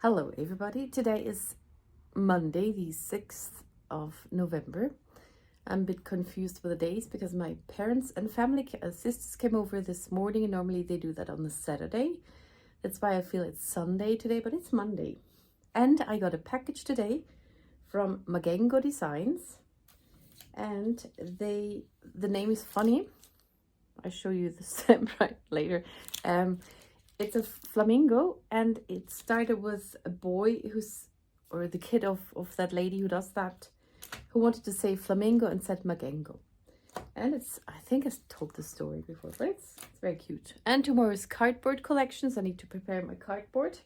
Hello everybody, today is Monday the 6th of November. I'm a bit confused with the days because my parents and family sisters came over this morning and normally they do that on the Saturday. That's why I feel it's Sunday today, but it's Monday. And I got a package today from Magengo Designs and the name is funny. I'll show you the stamp right later. It's a flamingo, and it started with a boy or the kid of that lady who does that, who wanted to say flamingo and said Magengo. And I think I told the story before, but it's very cute. And tomorrow is cardboard collections. I need to prepare my cardboard.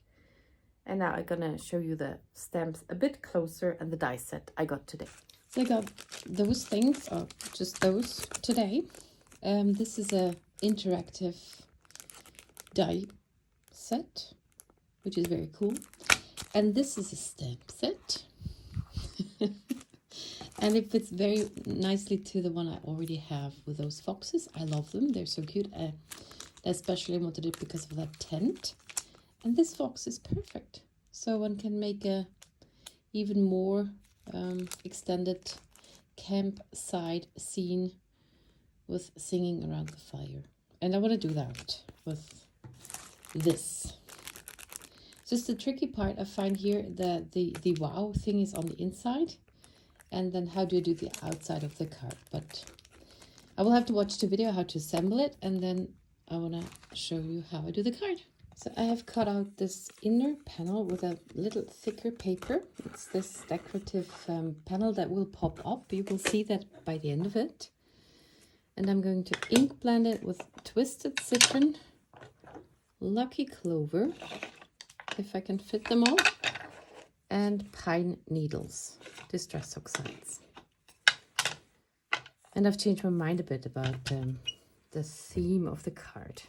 And now I'm gonna show you the stamps a bit closer and the die set I got today. So I got those things, or just those today. This is a interactive die set, which is very cool. And this is a stamp set. And it fits very nicely to the one I already have with those foxes. I love them. They're so cute. I especially wanted it because of that tent. And this fox is perfect. So one can make a even more extended campsite scene with singing around the fire. And I want to do that with this. Just the tricky part I find here, the wow thing is on the inside, and then how do you do the outside of the card? But I will have to watch the video how to assemble it, and then I want to show you how I do the card. So I have cut out this inner panel with a little thicker paper. It's this decorative panel that will pop up. You will see that by the end of it. And I'm going to ink blend it with Twisted Citron, Lucky Clover, if I can fit them all, and Pine Needles, Distress Oxides. And I've changed my mind a bit about the theme of the card.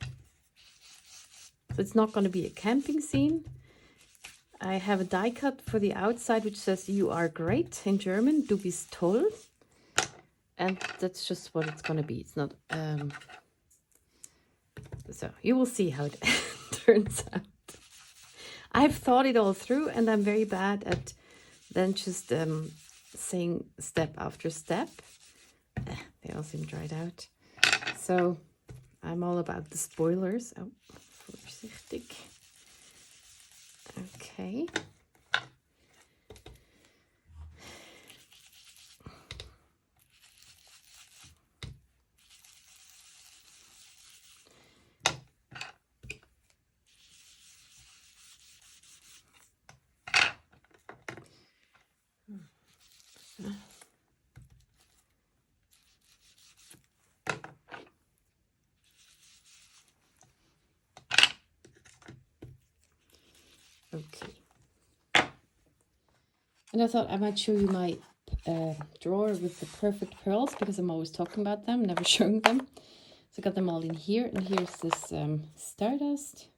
So it's not going to be a camping scene. I have a die cut for the outside which says "You are great" in German, "Du bist toll." And that's just what it's going to be. It's not... So you will see how it turns out. I've thought it all through, and I'm very bad at then just saying step after step. They all seem dried out. So I'm all about the spoilers. Oh, voorzichtig. Okay. Okay. And I thought I might show you my drawer with the perfect pearls, because I'm always talking about them, never showing them. So I got them all in here, and here's this Stardust,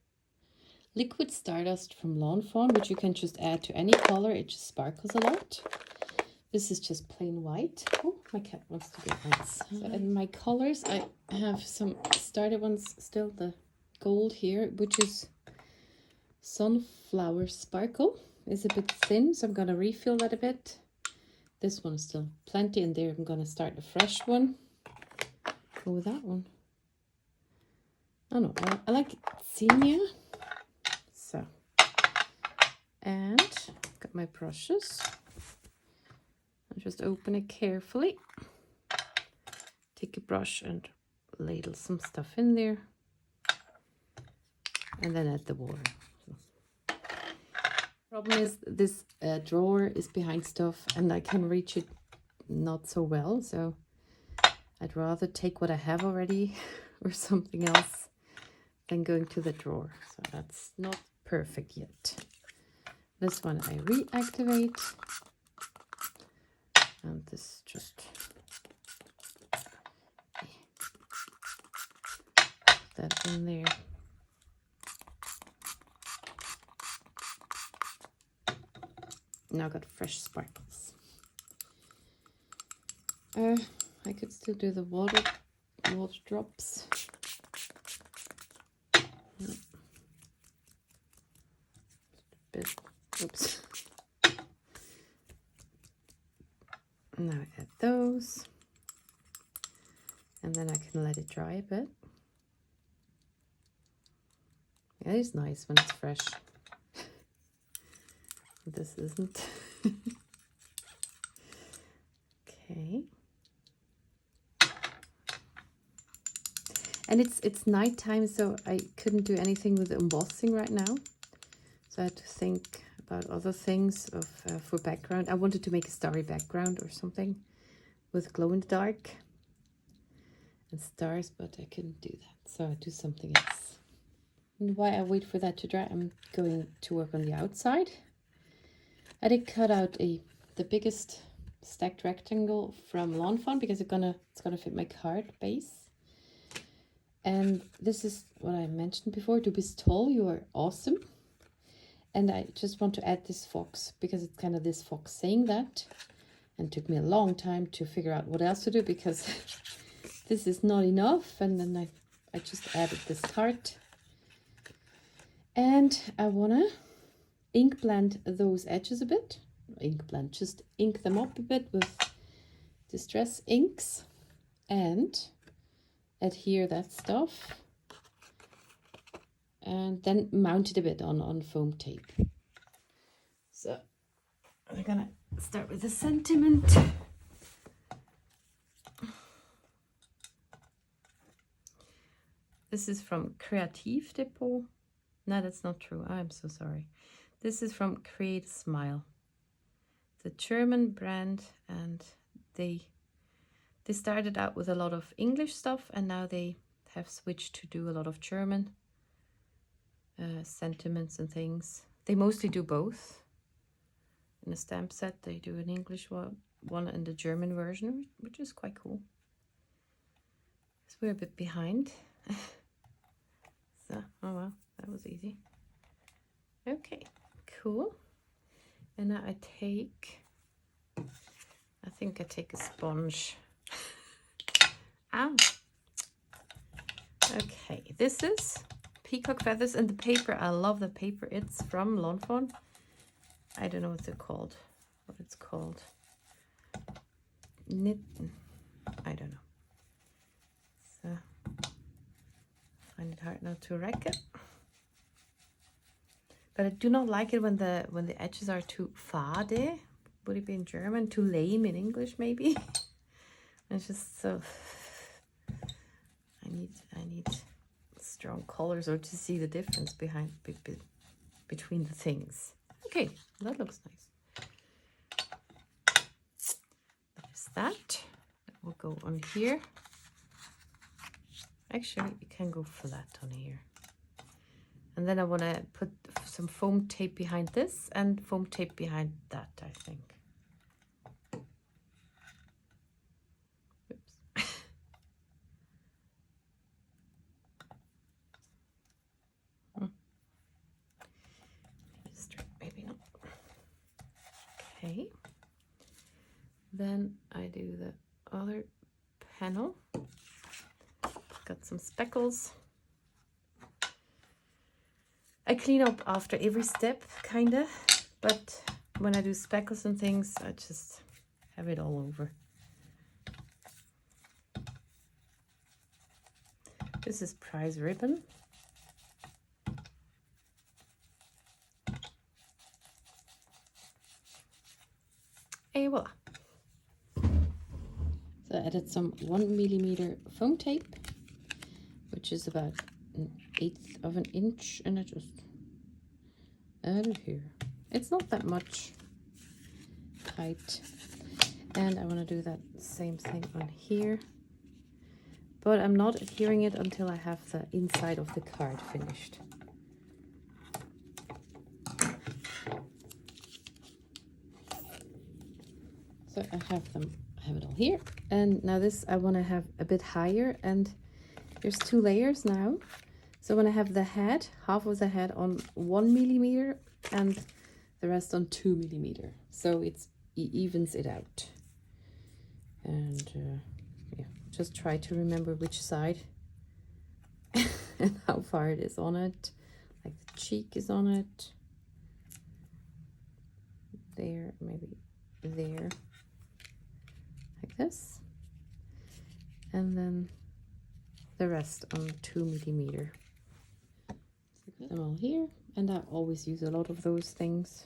liquid Stardust from Lawn Fawn, which you can just add to any color. It just sparkles a lot. This is just plain white. Oh, my cat wants to get nuts. So, and my colors, I have some started ones still, the gold here, which is Sunflower Sparkle. Is a bit thin, so I'm going to refill that a bit. This one is still plenty in there. I'm going to start a fresh one. Go with that one. Oh no, I like Zinnia. So, and got my brushes. I'll just open it carefully. Take a brush and ladle some stuff in there. And then add the water. Problem is this drawer is behind stuff and I can reach it not so well, so I'd rather take what I have already or something else than going to the drawer. So that's not perfect yet. This one I reactivate, and this just put that in there. Now I got fresh sparkles. I could still do the water drops. bit. Oops. Now I add those. And then I can let it dry a bit. Yeah, it's nice when it's fresh. This isn't. Okay. And it's nighttime, so I couldn't do anything with the embossing right now. So I had to think about other things of for background. I wanted to make a starry background or something with glow in the dark and stars, but I couldn't do that. So I do something else. And while I wait for that to dry, I'm going to work on the outside. I did cut out the biggest stacked rectangle from Lawn Fawn because it's gonna fit my card base. And this is what I mentioned before. To be tall, you are awesome. And I just want to add this fox because it's kind of this fox saying that. And it took me a long time to figure out what else to do because this is not enough. And then I just added this heart. And I want to ink blend those edges a bit. Just ink them up a bit with Distress inks and adhere that stuff. And then mount it a bit on foam tape. So we're gonna start with the sentiment. This is from Creative Depot. No, that's not true. I'm so sorry. This is from Create Smile. The German brand, and they started out with a lot of English stuff and now they have switched to do a lot of German sentiments and things. They mostly do both. In a stamp set they do an English one and the German version, which is quite cool. So we're a bit behind. So, oh well, that was easy. Okay, cool. And now I think I take a sponge. Ow. Okay, this is peacock feathers and the paper. I love the paper. It's from Lawn Fawn. I don't know what it's called. Knit. I don't know. So find it hard now to wreck it. But I do not like it when the edges are too fade. Would it be in German? Too lame in English, maybe. It's just so. I need strong colors or to see the difference between the things. Okay, that looks nice. There's that. That will go on here. Actually, you can go flat on here. And then I want to put some foam tape behind this and foam tape behind that, I think. Oops. Maybe not. Okay. Then I do the other panel. Got some speckles. I clean up after every step, kinda, but when I do speckles and things, I just have it all over. This is prize ribbon. Et voila. So I added some 1 millimeter foam tape, which is about 1/8 of an inch, and I just added here. It's not that much height, and I want to do that same thing on here, but I'm not adhering it until I have the inside of the card finished. So I have it all here, and now this I want to have a bit higher, and there's 2 layers now. So when I have the head, half of the head on 1 millimeter and the rest on 2 millimeter. So it evens it out. And yeah, just try to remember which side and how far it is on it. Like the cheek is on it. there, maybe there, like this. And then the rest on 2 millimeter. So put them all here, and I always use a lot of those things.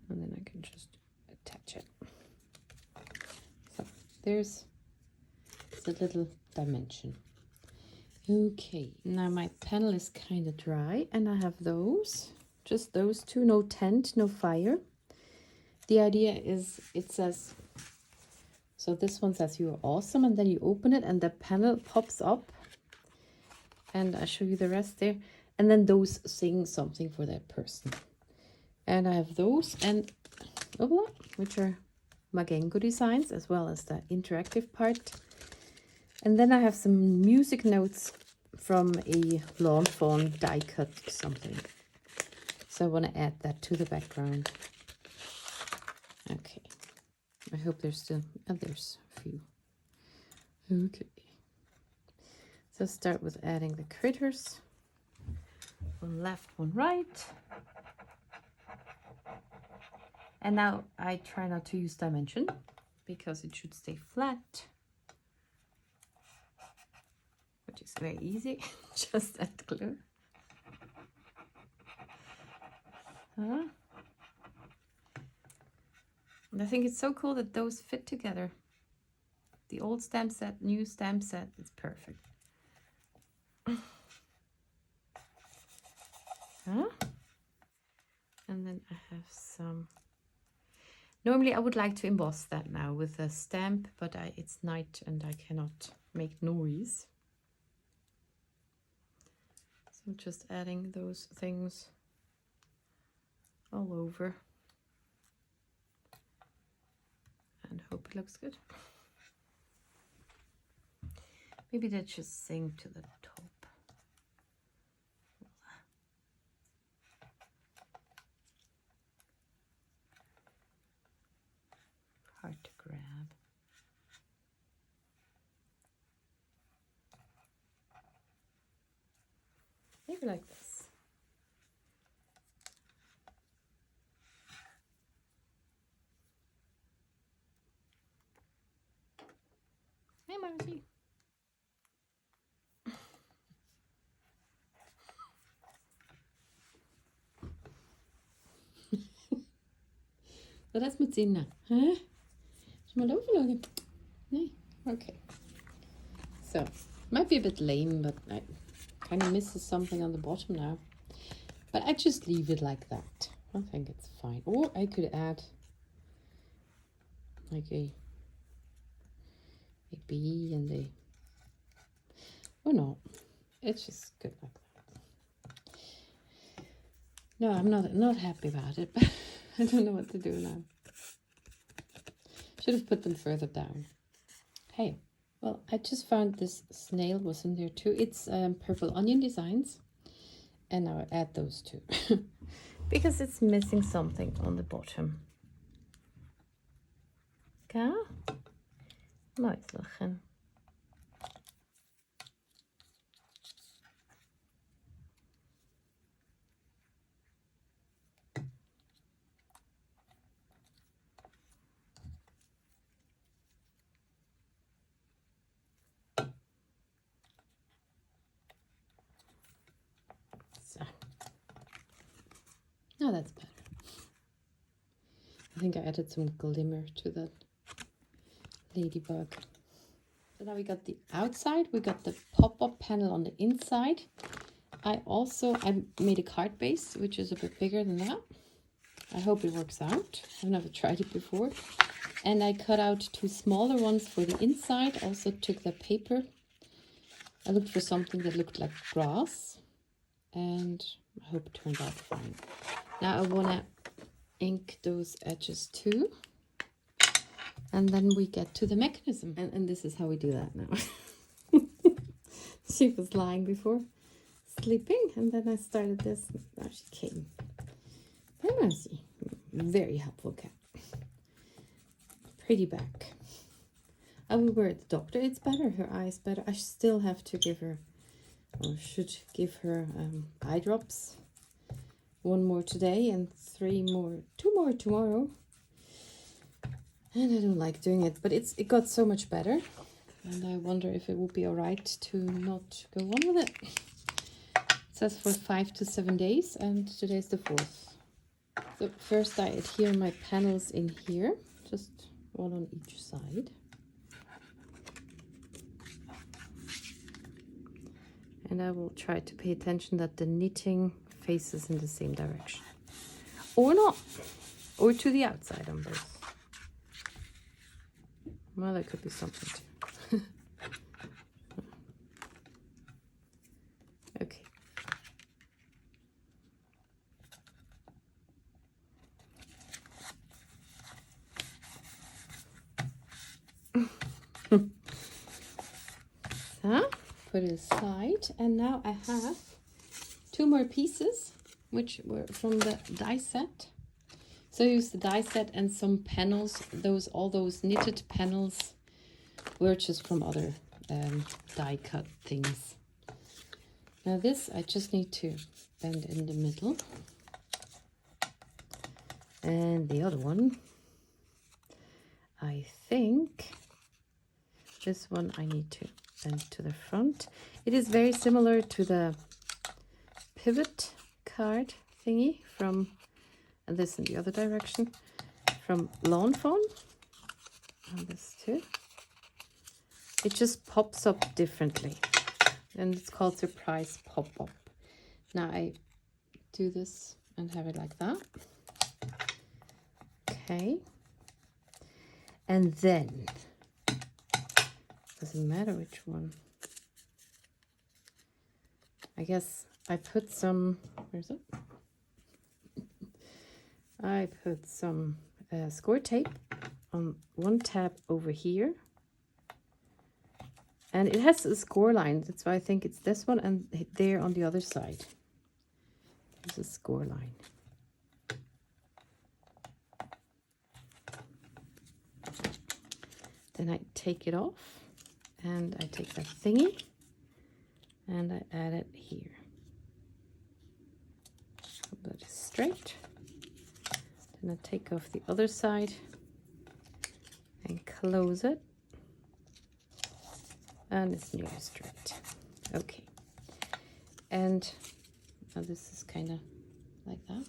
And then I can just attach it. So there's the little dimension. Okay, now my panel is kind of dry, and I have those, just those two, no tent, no fire. The idea is, it says, so this one says you're awesome, and then you open it and the panel pops up, and I show you the rest there, and then those sing something for that person. And I have those, and which are Magengo designs, as well as the interactive part. And then I have some music notes from a lawn fawn die cut something. So I want to add that to the background. Okay. I hope there's still, there's a few. Okay. So start with adding the critters. One left, one right. And now I try not to use dimension because it should stay flat. Which is very easy. Just add glue. And I think it's so cool that those fit together. The old stamp set, new stamp set, it's perfect. And then I have some. Normally I would like to emboss that now with a stamp, but it's night and I cannot make noise. So I'm just adding those things all over. And hope it looks good. Maybe that should sing to the top. Hard to grab. Maybe like this. Hey, Marcy. Wat is met zin? Huh? Is maar overlopen? Nee? Okay. So, might be a bit lame, but I kind of misses something on the bottom now. But I just leave it like that. I think it's fine. Or I could add like a bee and a... Oh no, it's just good like that. No, I'm not happy about it, but I don't know what to do now. Should have put them further down. Hey, well, I just found this snail was in there too. It's Purple Onion Designs, and I'll add those two because it's missing something on the bottom. Okay, nice looking. Now that's better. I think I added some glimmer to that ladybug. So now we got the outside, we got the pop-up panel on the inside. I made a card base, which is a bit bigger than that. I hope it works out. I've never tried it before. And I cut out 2 smaller ones for the inside. Also took the paper. I looked for something that looked like grass. And I hope it turned out fine. Now I want to ink those edges too. And then we get to the mechanism. And this is how we do that now. She was lying before, sleeping. And then I started this. Now she came. Very nice. Very helpful cat. Pretty back. I will wear the doctor. It's better. Her eyes better. I still have to give her, or should give her eye drops one more today and two more tomorrow. And I don't like doing it, but it got so much better. And I wonder if it would be all right to not go on with it. It says for 5 to 7 days, and today's the 4th. So first I adhere my panels in here, just one on each side. And I will try to pay attention that the knitting faces in the same direction. Or not. Or to the outside on both. Well, that could be something too. Okay. So, put it aside, and now I have 2 more pieces, which were from the die set. So I used the die set and some panels. All those knitted panels were just from other die cut things. Now this I just need to bend in the middle, and the other one, I think this one I need to bend to the front. It is very similar to the pivot card thingy from, and this in the other direction, from Lawn Fawn, and this too. It just pops up differently, and it's called Surprise Pop-Up. Now I do this and have it like that. Okay. And then, doesn't matter which one. I guess I put some, where's it? I put some score tape on one tab over here. And it has a score line. That's why I think it's this one, and there on the other side. There's a score line. Then I take it off, and I take that thingy, and I add it here. So that is straight. Then I take off the other side and close it. And it's nearly straight. Okay. And now this is kind of like that.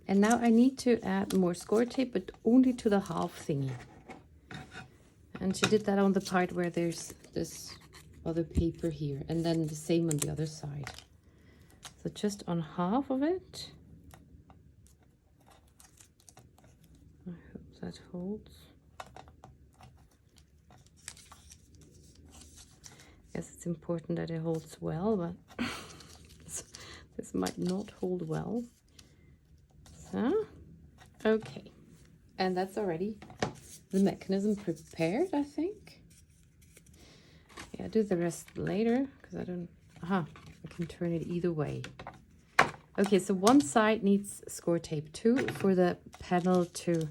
And now I need to add more score tape, but only to the half thingy. And she did that on the part where there's this other paper here, and then the same on the other side. So just on half of it. I hope that holds. Guess it's important that it holds well, but this might not hold well. So, okay. And that's already the mechanism prepared, I think. Yeah, I'll do the rest later, because I don't... I can turn it either way. Okay, so one side needs score tape too for the panel to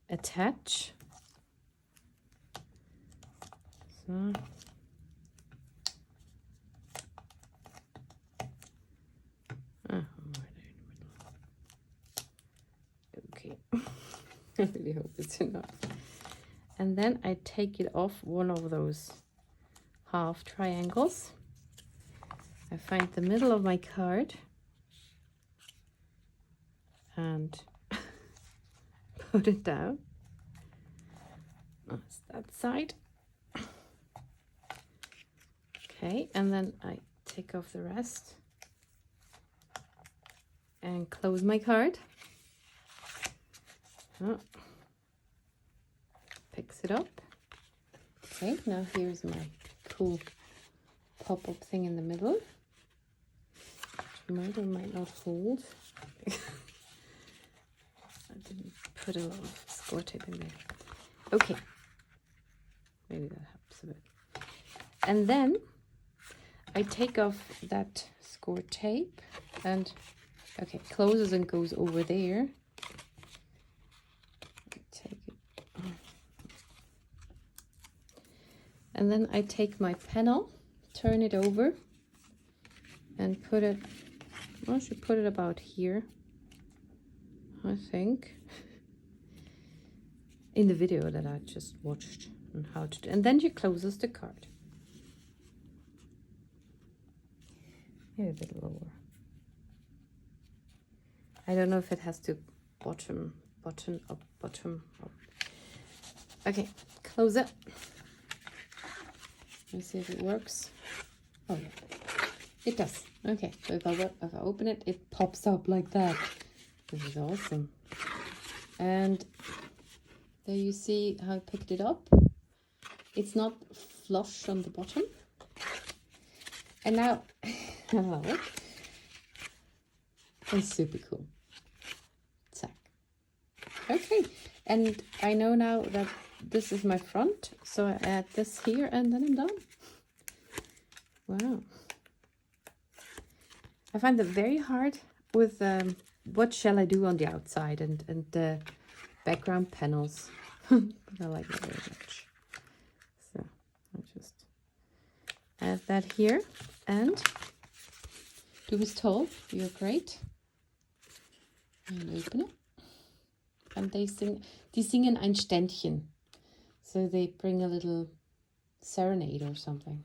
attach. So... okay. I really hope it's enough. And then I take it off one of those half triangles. I find the middle of my card and put it down. That's that side. Okay, and then I take off the rest and close my card. Oh. Picks it up. Okay, now here's my cool pop-up thing in the middle, which might or might not hold. I didn't put a lot of score tape in there. Okay, maybe that helps a bit. And then I take off that score tape and, okay, closes and goes over there. And then I take my panel, turn it over, and put it I should put it about here, I think, in the video that I just watched on how to do. And then she closes the card. Maybe a bit lower. I don't know if it has to bottom up. Okay, close it. Let's see if it works. Oh yeah, it does. Okay, so if I open it, it pops up like that. This is awesome. And there you see how I picked it up. It's not flush on the bottom. And now, it's super cool. Tack. Okay, and I know now that this is my front, so I add this here and then I'm done. Wow. I find it very hard with what shall I do on the outside and the background panels. But I like it very much. So I'll just add that here. And du bist toll, you're great. And open it. And die singen ein Ständchen. So they bring a little serenade or something.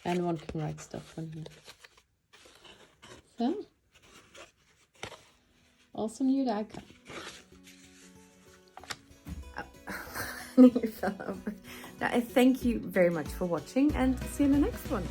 And one can write stuff on here. So, awesome new die cut. Nearly fell over. Now, I thank you very much for watching and see you in the next one.